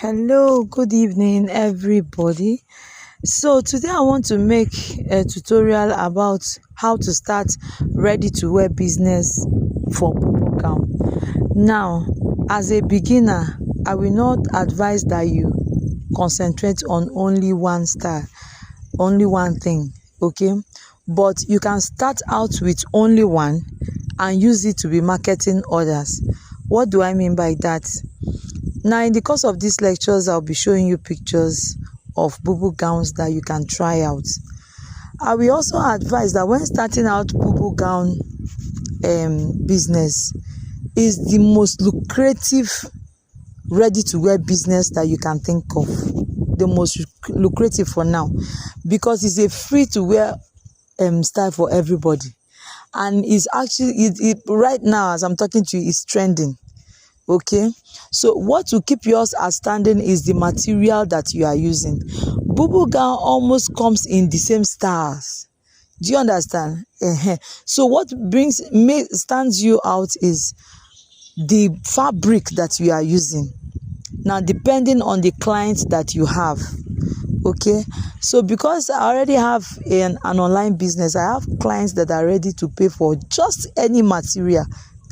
Hello, good evening, everybody. So today I want to make a tutorial about how to start ready-to-wear business for BUBU gown. Now, as a beginner, I will not advise that you concentrate on only one style, only one thing, okay? But you can start out with only one and use it to be marketing others. What do I mean by that? Now, in the course of these lectures, I'll be showing you pictures of BUBU gowns that you can try out. I will also advise that when starting out BUBU gown business is the most lucrative ready-to-wear business that you can think of. The most lucrative for now, because it's a free-to-wear style for everybody, and it's actually right now as I'm talking to you, it's trending. Okay, so what will keep yours outstanding is the material that you are using. BUBU gown almost comes in the same styles. Do you understand? So what stands you out is the fabric that you are using. Now, depending on the clients that you have. Okay, so because I already have an online business, I have clients that are ready to pay for just any material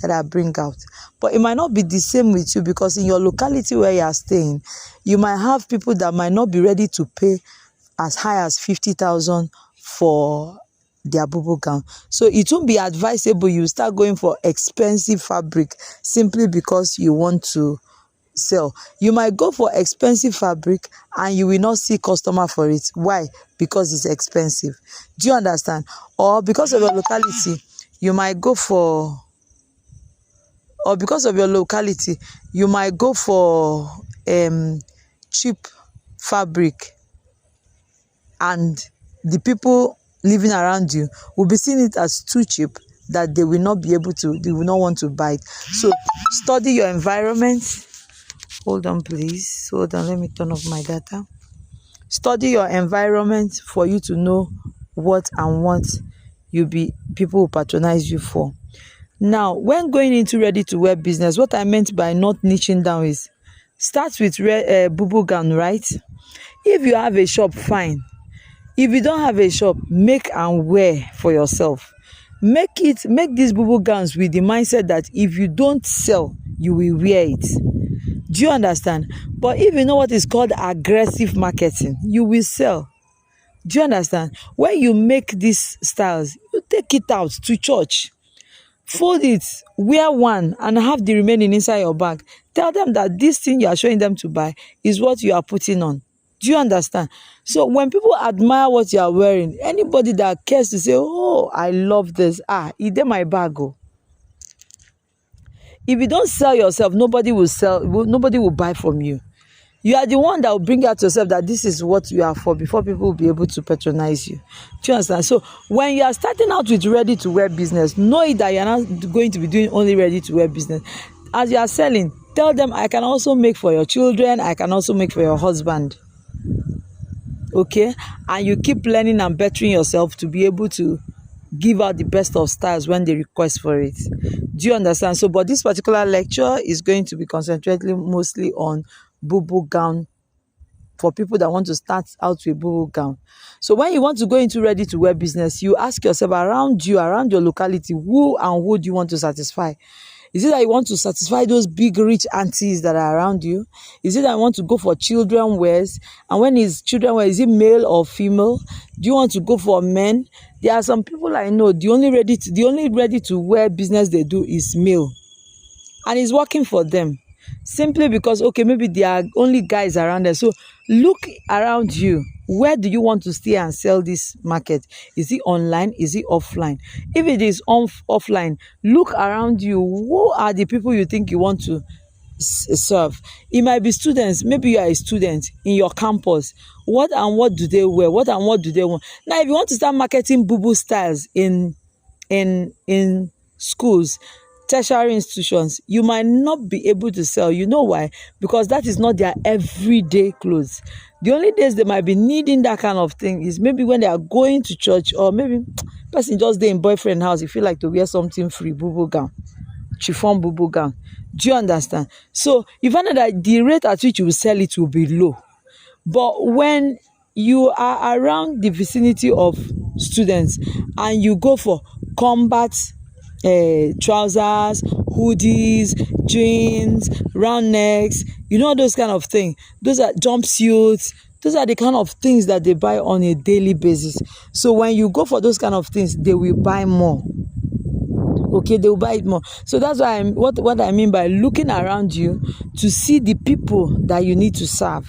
that I bring out. But it might not be the same with you, because in your locality where you are staying, you might have people that might not be ready to pay as high as 50,000 for their BUBU gown. So it won't be advisable you start going for expensive fabric simply because you want to sell. You might go for expensive fabric and you will not see customer for it. Why? Because it's expensive. Do you understand? Or because of your locality, you might go for cheap fabric, and the people living around you will be seeing it as too cheap that they will not want to buy it. So study your environment. Hold on, please. Hold on, let me turn off my data. Study your environment for you to know what and what people will patronize you for. Now, when going into ready-to-wear business, what I meant by not niching down is start with BUBU gown, right? If you have a shop, fine. If you don't have a shop, make and wear for yourself. Make these BUBU gowns with the mindset that if you don't sell, you will wear it. Do you understand? But if you know what is called aggressive marketing, you will sell. Do you understand? When you make these styles, you take it out to church. Fold it, wear one, and have the remaining inside your bag. Tell them that this thing you are showing them to buy is what you are putting on. Do you understand? So when people admire what you are wearing, anybody that cares to say, oh, I love this, it's in my bag. Oh. If you don't sell yourself, nobody will buy from you. You are the one that will bring out yourself that this is what you are for before people will be able to patronize you. Do you understand? So when you are starting out with ready-to-wear business, know that you are not going to be doing only ready-to-wear business. As you are selling, tell them, I can also make for your children, I can also make for your husband. Okay? And you keep learning and bettering yourself to be able to give out the best of styles when they request for it. Do you understand? So, but this particular lecture is going to be concentrating mostly on BUBU gown for people that want to start out with BUBU gown. So when you want to go into ready-to-wear business, you ask yourself around your locality, who do you want to satisfy? Is it that you want to satisfy those big rich aunties that are around you? Is it that you want to go for children wears? And when is children wear, is it male or female? Do you want to go for men? There are some people I know, the only ready-to-wear business they do is male, and it's working for them. Simply because, okay, maybe there are only guys around there. So look around you. Where do you want to stay and sell this market? Is it online? Is it offline? If it is offline, look around you. Who are the people you think you want to serve? It might be students. Maybe you are a student in your campus. What do they wear? What do they want? Now, if you want to start marketing BUBU styles in schools, tertiary institutions, you might not be able to sell. You know why? Because that is not their everyday clothes. The only days they might be needing that kind of thing is maybe when they are going to church, or maybe person just there in boyfriend house, you feel like to wear something free, BUBU gown, chiffon BUBU gown. Do you understand? So you find out that the rate at which you will sell it will be low. But when you are around the vicinity of students and you go for combat trousers, hoodies, jeans, round necks, you know, those kind of things, those are jumpsuits, those are the kind of things that they buy on a daily basis. So when you go for those kind of things, they will buy more. Okay, they will buy it more. So that's why what I mean by looking around you to see the people that you need to serve.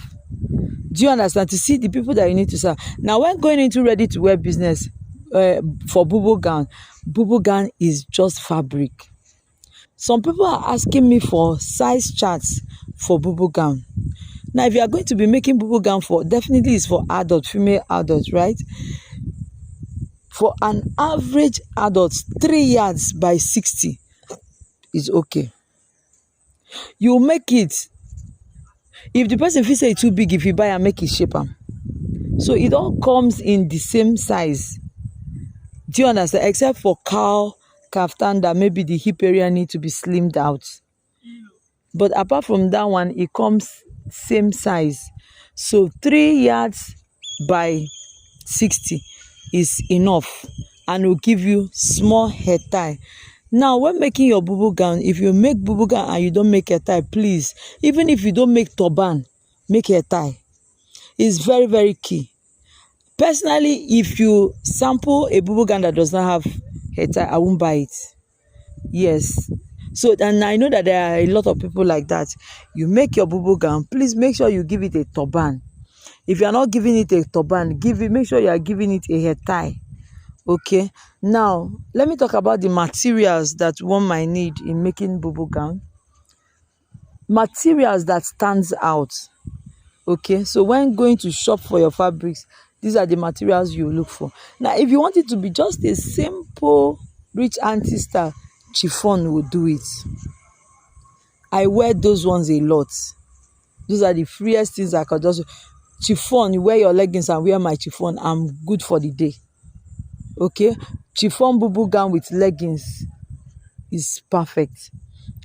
Do you understand? To see the people that you need to serve. Now, when going into ready to wear business for BUBU gown is just fabric. Some people are asking me for size charts for BUBU gown. Now, if you are going to be making BUBU gown for, definitely it's for adult, female adults, right? For an average adult, 3 yards by 60 is okay. You make it. If the person feels say it's too big, if you buy and make it shape am. So it all comes in the same size. Do you understand? Except for kaftan that maybe the hip area need to be slimmed out. But apart from that one, it comes same size. So 3 yards by 60 is enough and will give you small head tie. Now, when making your BUBU gown, if you make BUBU gown and you don't make hair tie, please, even if you don't make turban, make hair tie. It's very, very key. Personally, if you sample a BUBU gown that does not have hair tie, I won't buy it. Yes. So, and I know that there are a lot of people like that. You make your BUBU gown, please make sure you give it a turban. If you are not giving it a turban, make sure you are giving it a hair tie. Okay, now let me talk about the materials that one might need in making BUBU gown. Materials that stands out. Okay, so when going to shop for your fabrics, these are the materials you look for. Now, if you want it to be just a simple rich auntie style, chiffon will do it. I wear those ones a lot. Those are the freest things I could just chiffon. You wear your leggings and wear my chiffon, I'm good for the day. Okay, chiffon BUBU gown with leggings is perfect.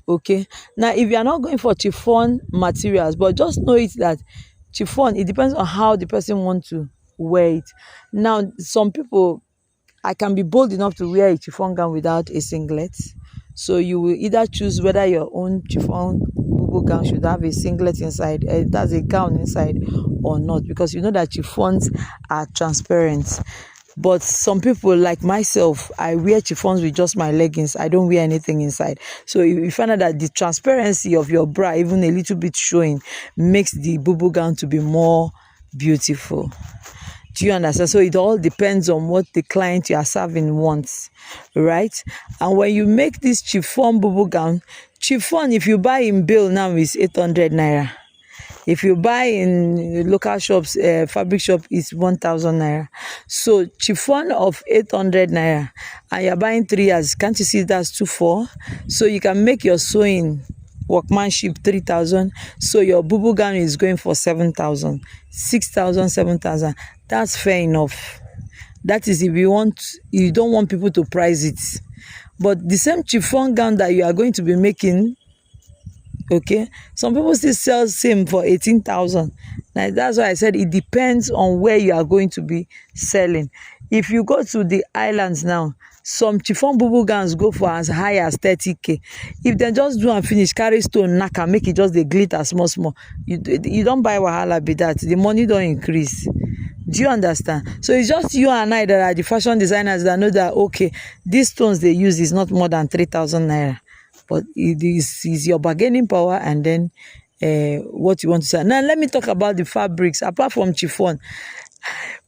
Okay, now if you are not going for chiffon materials, but just know it that chiffon, it depends on how the person wants to wear it. Now, some people, I can be bold enough to wear a chiffon gown without a singlet. So you will either choose whether your own chiffon BUBU gown should have a singlet inside, that's a gown inside or not, because you know that chiffons are transparent. But some people like myself, I wear chiffons with just my leggings. I don't wear anything inside. So you find out that the transparency of your bra, even a little bit showing, makes the BUBU gown to be more beautiful. Do you understand? So it all depends on what the client you are serving wants, right? And when you make this chiffon BUBU gown, chiffon, if you buy in bill now, is 800 naira. If you buy in local shops, fabric shop is 1,000 naira. So chiffon of 800 naira, and you're buying 3 years. Can't you see that's 2,400? So you can make your sewing workmanship 3,000. So your BUBU gown is going for 7,000, 6,000, 7,000. That's fair enough. That is if you don't want people to price it. But the same chiffon gown that you are going to be making, okay, some people still sell same for 18,000. Now that's why I said it depends on where you are going to be selling. If you go to the islands now, some chiffon BUBU gowns go for as high as 30k. If they just do and finish, carry stone, knack and make it just the glitter small, you don't buy wahala be that. The money don't increase. Do you understand? So it's just you and I that are the fashion designers that know that, okay, these stones they use is not more than 3,000 naira. But it is your bargaining power and then what you want to sell. Now, let me talk about the fabrics. Apart from chiffon,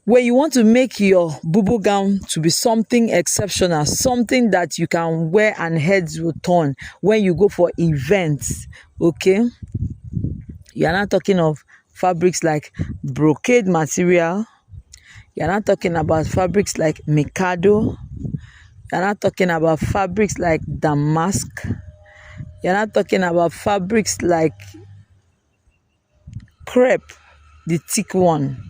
when you want to make your BUBU gown to be something exceptional, something that you can wear and heads will turn when you go for events, okay? You're not talking of fabrics like brocade material. You're not talking about fabrics like mikado. You're not talking about fabrics like damask. You're not talking about fabrics like crepe, the thick one.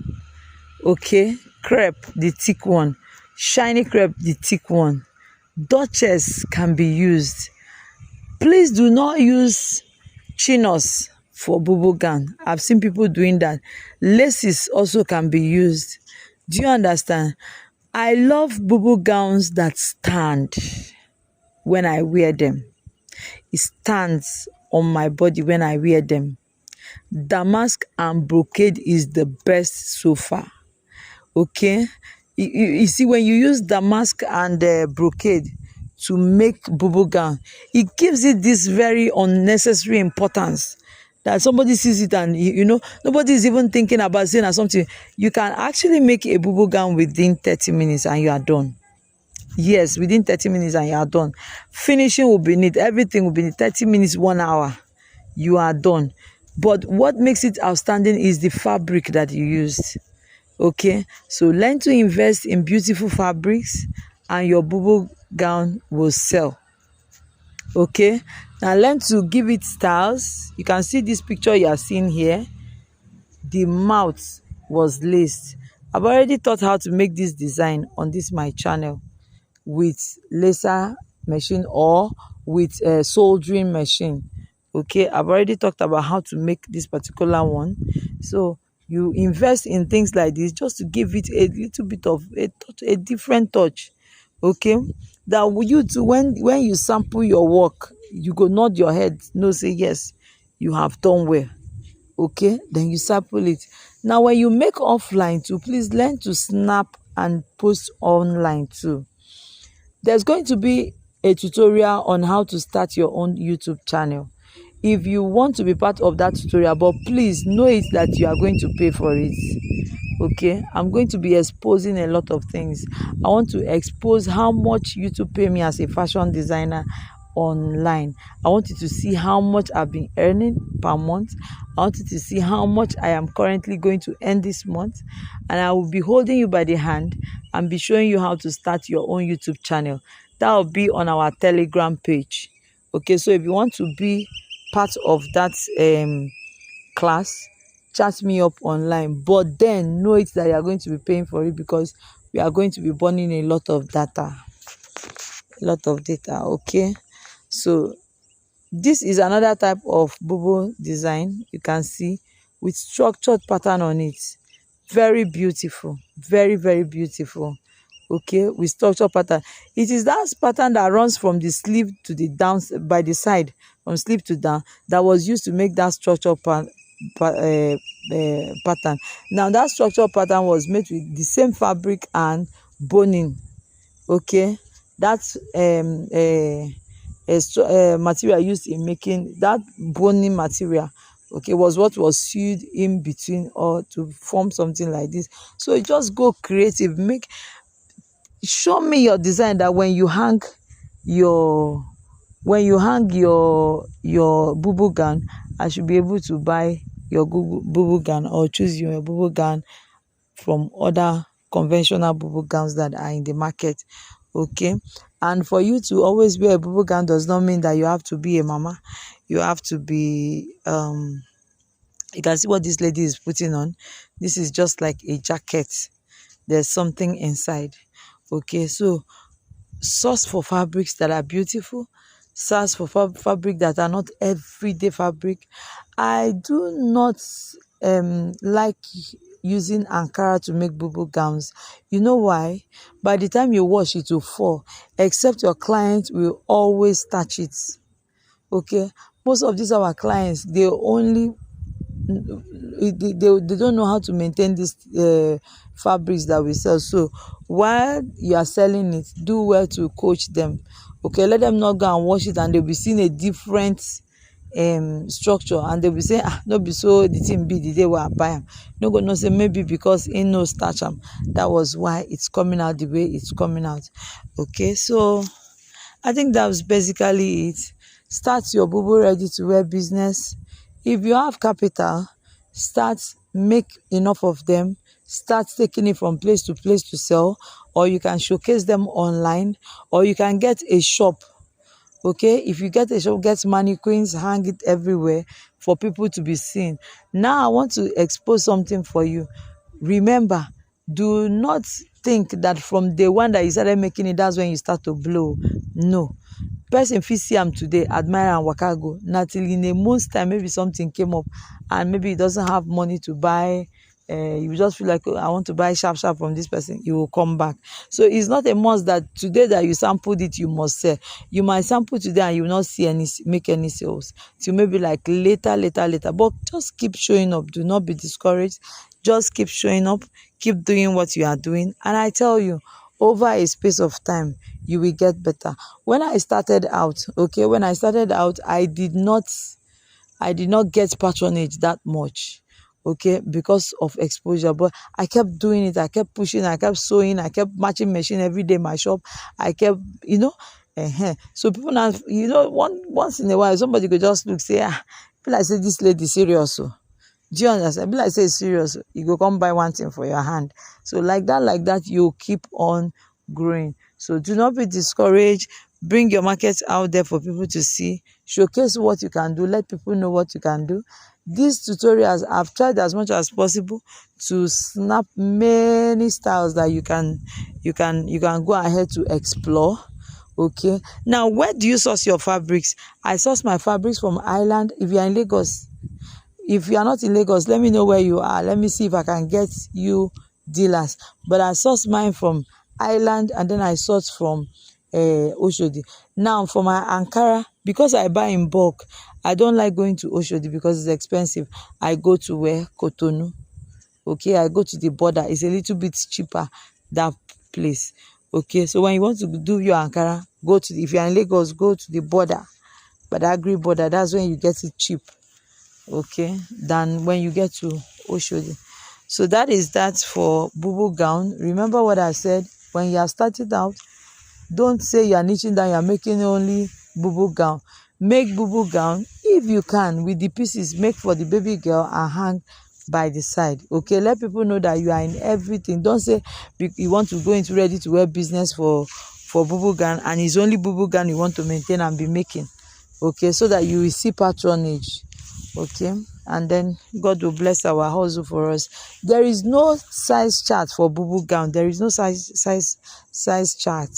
Okay, crepe, the thick one. Shiny crepe, the thick one. Duchess can be used. Please do not use chinos for BUBU gown. I've seen people doing that. Laces also can be used. Do you understand? I love BUBU gowns that stand when I wear them. It stands on my body when I wear them. Damask and brocade is the best so far. Okay, you see, when you use damask and brocade to make BUBU gown, it gives it this very unnecessary importance that somebody sees it and nobody is even thinking about saying or something. You can actually make a BUBU gown within 30 minutes and you are done. Yes, within 30 minutes and you are done. Finishing will be neat. Everything will be neat. 30 minutes, 1 hour, you are done. But what makes it outstanding is the fabric that you used. Okay, so learn to invest in beautiful fabrics and your BUBU gown will sell. Okay, now learn to give it styles. You can see this picture you are seeing here. The mouth was laced. I've already taught how to make this design on this my channel with laser machine or with a soldering machine. Okay, I've already talked about how to make this particular one. So you invest in things like this just to give it a little bit of a touch, a different touch. Okay, that you too, when you sample your work, you go nod your head, no, say yes, you have done well. Okay, then you sample it. Now when you make offline too, please learn to snap and post online too. There's going to be a tutorial on how to start your own YouTube channel. If you want to be part of that tutorial, but please know it that you are going to pay for it. Okay, I'm going to be exposing a lot of things. I want to expose how much YouTube pay me as a fashion designer online. I want you to see how much I've been earning per month. I want you to see how much I am currently going to earn this month, and I will be holding you by the hand and be showing you how to start your own YouTube channel. That will be on our Telegram page. Okay, so if you want to be part of that class, chat me up online, but then know it that you are going to be paying for it because we are going to be burning a lot of data. Okay, so this is another type of BUBU design you can see with structured pattern on it. Very beautiful, very beautiful. Okay, with structured pattern. It is that pattern that runs from the sleeve to the down by the side, from sleeve to down, that was used to make that structured pattern. Now that structured pattern was made with the same fabric and boning. Okay, that's material used in making that boning material. Okay, was what was sewed in between or to form something like this. So you just go creative, show me your design that when you hang your BUBU gown, I should be able to buy your BUBU gown or choose your BUBU gown from other conventional BUBU gowns that are in the market. Okay, and for you to always wear a BUBU gown does not mean that you have to be a mama. You have to be you can see what this lady is putting on. This is just like a jacket. There's something inside. Okay, so source for fabrics that are beautiful, source for fabric that are not everyday fabric. I do not like using Ankara to make BUBU gowns. You know why? By the time you wash, it will fall, except your client will always touch it. Okay, most of these our clients, they only they don't know how to maintain these fabrics that we sell. So while you are selling it, do well to coach them. Okay, let them not go and wash it and they'll be seeing a different structure and they'll be saying, no be so the thing be the day where I buy them. No go no say maybe because in no starch that was why it's coming out the way it's coming out. Okay, so I think that was basically it. Start your BUBU ready to wear business. If you have capital, start, make enough of them, start taking it from place to sell, or you can showcase them online, or you can get a shop. Okay, if you get a shop, get mannequins, hang it everywhere for people to be seen. Now I want to expose something for you. Remember, do not think that from day one that you started making it, that's when you start to blow. No, person fit see am today, admire am, waka go, na till in a month's time maybe something came up and maybe he doesn't have money to buy, you just feel like, oh, I want to buy sharp sharp from this person, you will come back. So it's not a must that today that you sampled it you must sell. You might sample today and you will not see any, make any sales till maybe like later, but just keep showing up. Do not be discouraged. Just keep showing up, keep doing what you are doing, and I tell you, over a space of time you will get better. When I started out, okay, I did not get patronage that much, okay, because of exposure. But I kept doing it, I kept pushing, I kept sewing, I kept matching machine every day in my shop. I kept, so people now, once in a while somebody could just look, say, feel like say this lady serious. Oh. Do you understand? Be like say it's serious. You go come buy one thing for your hand. So like that, you keep on growing. So do not be discouraged. Bring your market out there for people to see. Showcase what you can do. Let people know what you can do. These tutorials, I've tried as much as possible to snap many styles that you can go ahead to explore. Okay. Now, where do you source your fabrics? I source my fabrics from Ireland. If you are in Lagos, if you are not in Lagos, let me know where you are. Let me see if I can get you dealers. But I source mine from Ireland, and then I source from Oshodi. Now for my Ankara, because I buy in bulk, I don't like going to Oshodi because it's expensive. I go to where? Cotonou. Okay, I go to the border. It's a little bit cheaper, that place. Okay, so when you want to do your Ankara, if you're in Lagos, go to the border, Badagry border. That's when you get it cheap, okay, than when you get to Oshodi. So that is that for BUBU gown. Remember what I said, when you are starting out, don't say you are niching down, you are making only BUBU gown. Make BUBU gown if you can, with the pieces, make for the baby girl and hang by the side. Okay, let people know that you are in everything. Don't say you want to go into ready to wear business for BUBU gown and it's only BUBU gown you want to maintain and be making. Okay, so that you will see patronage. Okay, and then God will bless our hustle for us. There is no size chart for BUBU gown. There is no size chart.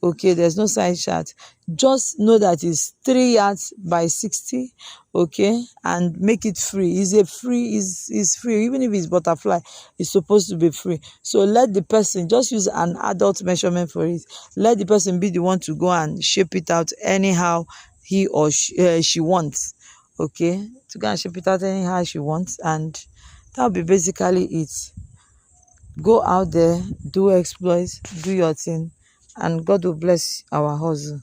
Okay, there's no size chart. Just know that it's 3 yards by 60. Okay, and make it free. Is free. Even if it's butterfly, it's supposed to be free. So let the person just use an adult measurement for it. Let the person be the one to go and shape it out anyhow he or she wants. Okay, to go and shape it out anyhow she wants, and that'll be basically it. Go out there, do exploits, do your thing, and God will bless our hustle.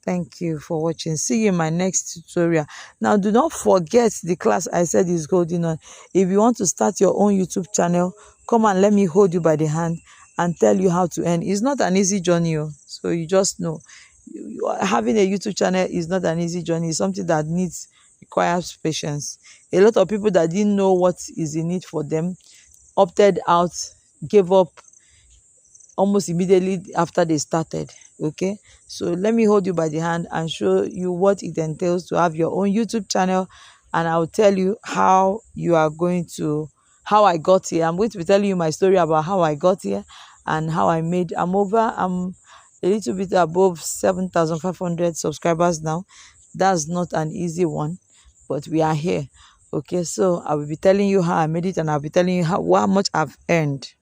Thank you for watching. See you in my next tutorial. Now, do not forget the class I said is going on. If you want to start your own YouTube channel, come and let me hold you by the hand and tell you how to earn. It's not an easy journey, so you just know. Having a YouTube channel is not an easy journey. It's something that requires patience. A lot of people that didn't know what is in it for them opted out, gave up almost immediately after they started. Okay, so let me hold you by the hand and show you what it entails to have your own YouTube channel, and I'll tell you how I got here. I'm going to be telling you my story about how I got here and how I'm a little bit above 7,500 subscribers now. That's not an easy one, but we are here. Okay, so I will be telling you how I made it, and I'll be telling you how much I've earned.